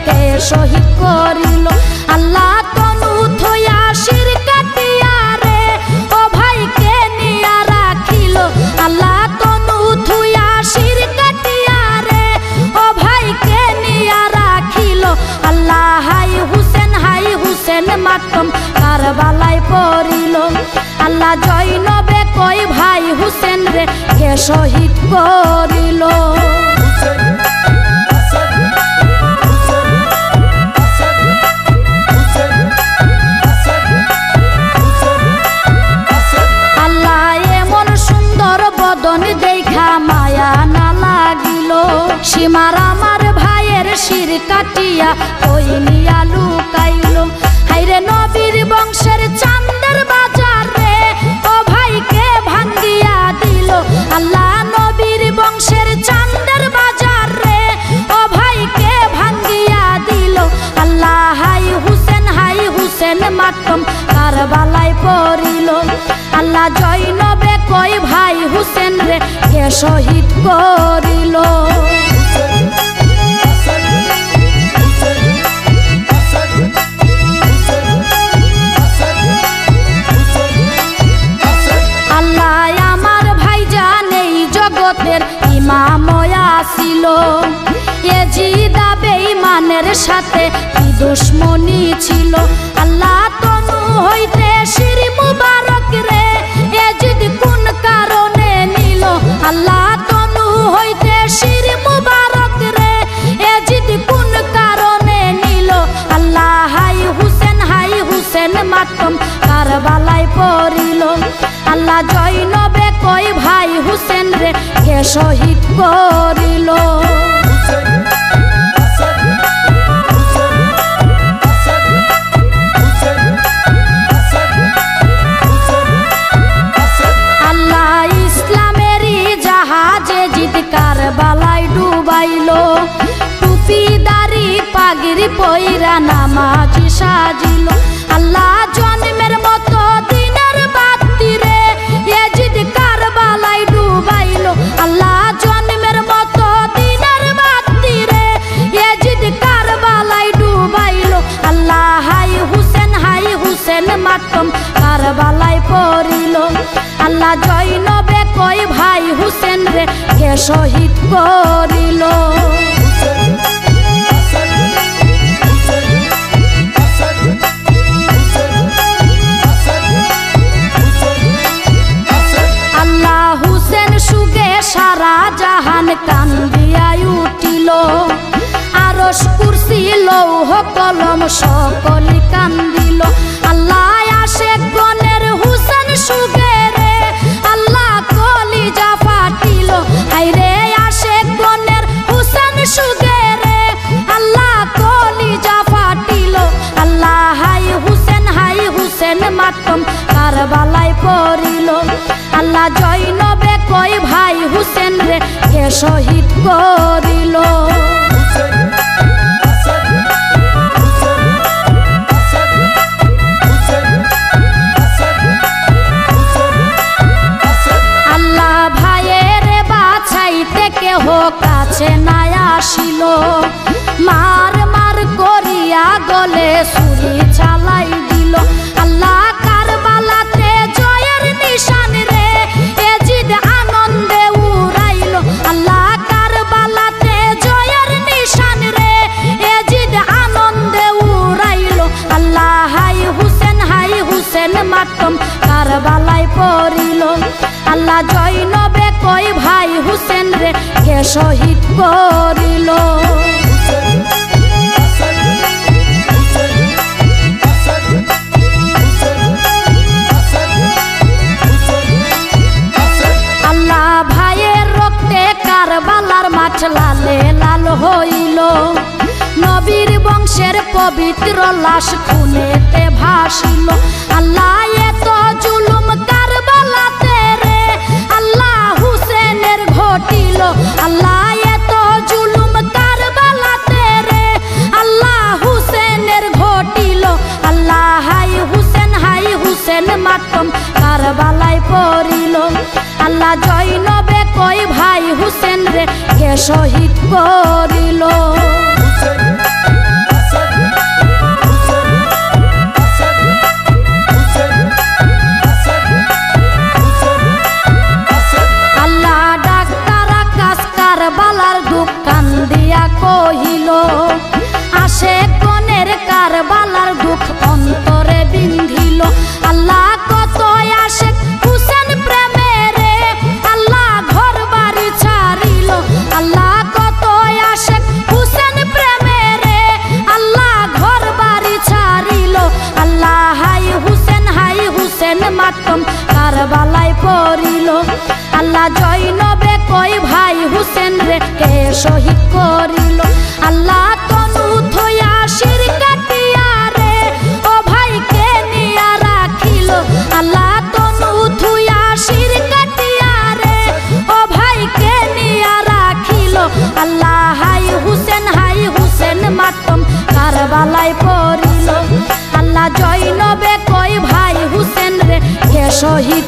কে শহীদ করিল। আল্লাহ তনু থইয়া শির কাটিয়া রে ও ভাই কে নিয়া রাখিল। আল্লাহ তনু থুইয়া শির কাটিয়া রে ও ভাই কে নিয়া রাখিল। আল্লাহ হাই হুসেন মাতম কারবালায় পড়িল। আল্লাহ জৈনবে কই ভাই হুসেন রে কে শহীদ করিল। আল্লাহ এমন সুন্দর বদন দেখা মায়া না লাগিল। সীমার আমার ভাইয়ের শির কাটিয়া ওই নিয়া লুকাইল। হাইরে নবীর বংশের চান্দের বাজার রে ও ভাইকে ভাঙ্গিয়া দিল। আল্লাহ নবীর বংশের চান্দের বাজার রে ও ভাইকে ভাঙ্গিয়া দিল। আল্লাহ হাই হুসেন মাতম কারবালায় পড়িল। আল্লাহ জৈনবে কই ভাই হুসেন রে কে শহীদ করিল। ছিল এজিদা বেঈমানের সাথে কি দুশমনি ছিল। আল্লাহ তনু হইতে শির মুবারক রে এজিদ কোন কারণে নিল। আল্লাহ তনু হইতে শির মুবারক রে এজিদ কোন কারণে নিল। আল্লাহ হাই হুসেন মাতম কারবালায় পড়িল। আল্লাহ জৈনবে কই ভাই হুসেন রে কে শহীদ করিল। আল্লাহ ইসলামেরই জাহাজে জিদ কারবালায় ডুবাইল। টুপিদারি পাগড়ি পইরা নামাজি সাজিল। আল্লাহ জন্মের মতো দিনের বাতি রে এজিদ কারবালায় ডুবাইল। আল্লাহ জন্মের মতো দিনের বাতি রে এজিদ কারবালায় ডুবাইল। আল্লাহ হাই হুসেন মাতম কারবালায় পড়িল। আল্লাহ জৈনবে কই ভাই হুসেন রে কে শহীদ করিল। আল্লাহ হুসেন সুগে সারা জাহান কান্দিয়ায় উঠিল। আরশ কুরসি লৌহ কলম সকলি কান্দিল। আল্লাহ আশেক গণের হুসেন সুগে রে আল্লাহ কলিজা ফাটিল। হাইরে আশেক গণের হুসেন সুগে রে আল্লাহ কলিজা ফাটিল। আল্লাহ হাই হুসেন মাতম কারবালায় পড়িল। আল্লাহ জৈনবে কই ভাই হুসেন রে কে শহীদ করিল। আল্লাহ ভাইয়ের বাছাইতে কেহ কাছে না আসিল। মার করিয়া গলে ছুরি চালাই দিল। আল্লাহ কারবালাতে জয়ের নিশান রে এজিদ আনন্দে উড়াইল। আল্লাহ কারবালাতে জয়ের নিশান রে এজিদ আনন্দে উড়াইল। আল্লাহ হাই হুসেন মাতম কারবালায় পড়িল। আল্লাহ জৈনবে কই ভাই হুসেন রে কে শহীদ করিল। আল্লাহ ভাইয়ের রক্তে কারবালার মাঠ লালে লাল হইল। নবীর বংশের পবিত্র লাশ খুনেতে ভাসিল। আল্লাহ এত জুলুম কারবালাতে রে আল্লাহ হুসেনের ঘটিল। আল্লাহ এত জুলুম কারবালাতে রে আল্লাহ হুসেনের ঘটিল। আল্লাহ হাই হুসেন মাতম কারবালায় পড়িল। আল্লাহ জৈনবে কই ভাই হুসেন রে কে শহীদ করিল। মাতম কারবালায় পড়িল। আল্লাহ জৈনবে কই ভাই হুসেন রে কে শহীদ করিল। আল্লাহ তনু থইয়া শির কাটিয়া রে ও ভাই কে নিয়া রাখিল। আল্লাহ তনু থুইয়া শির কাটিয়া রে ও ভাই কে নিয়া রাখিল। আল্লাহ হাই হুসেন মাতম কারবালায় পড়িল। আল্লাহ জৈনবে কই ভাই হুসেন রে কে শহীদ